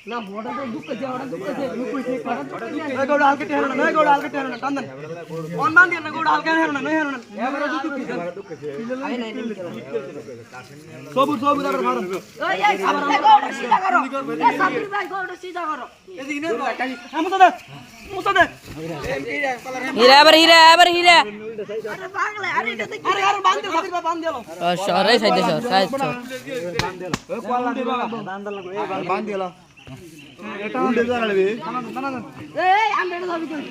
না মোটা তো দুঃখ আছে ওটা দুঃখ আছে লুকুই ঠিক করে এই গোড় হালকা টেনো না এই গোড় হালকা টেনো না টান দেন অন বান দিন না গোড় হালকা হেনো না নই হেনো না এবারে দুঃখ আছে আই নাই সবুজ সবুজ আবার মারুন এই গোড় সিধা করো এই সাবির ভাই গোড় সিধা করো এদিকে নে মুতা দে হীরা আবার হীরা আরে পাগলে আরে এটা দেখ আরে বান দে সাবির ভাই বান দিলো সরে সাইডে সর সাইড সর বান দিলো ওই কোলা দিবা দান দাল লাগো এই বান দিলো এটা উল্টে দাঁড়াবে এই আমি এটা দাবি করি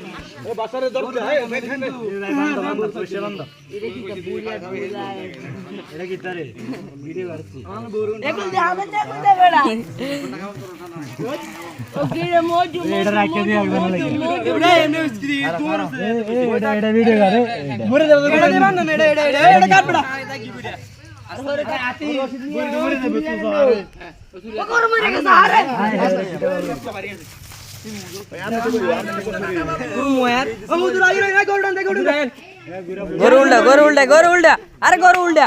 ও বাসারে দরজা এই দেখেন বান পয়সা বান এটা কি বুড়িয়া এটা কি তারে ভিডিও করছি আমি বরুন দেখুন দে আমি দেখুন দে বেড়া ও গিরে মোজু এটা রাখে দিয়ে একবার লাগে এটা এমনি স্ক্রিন দূর এটা ভিডিও করে মরে যাবে এটা দিবান না এটা কাট বড়া কি ভিডিও আর হরে আতি মরে যাবে তুই আরে ও কোন মরে গেছে আরে গরু উল্টা আরে গরু উল্টা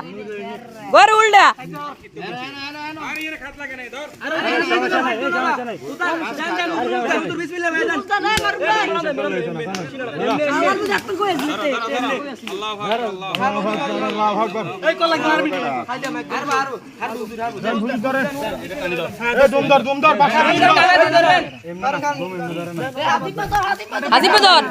হাসিব ধর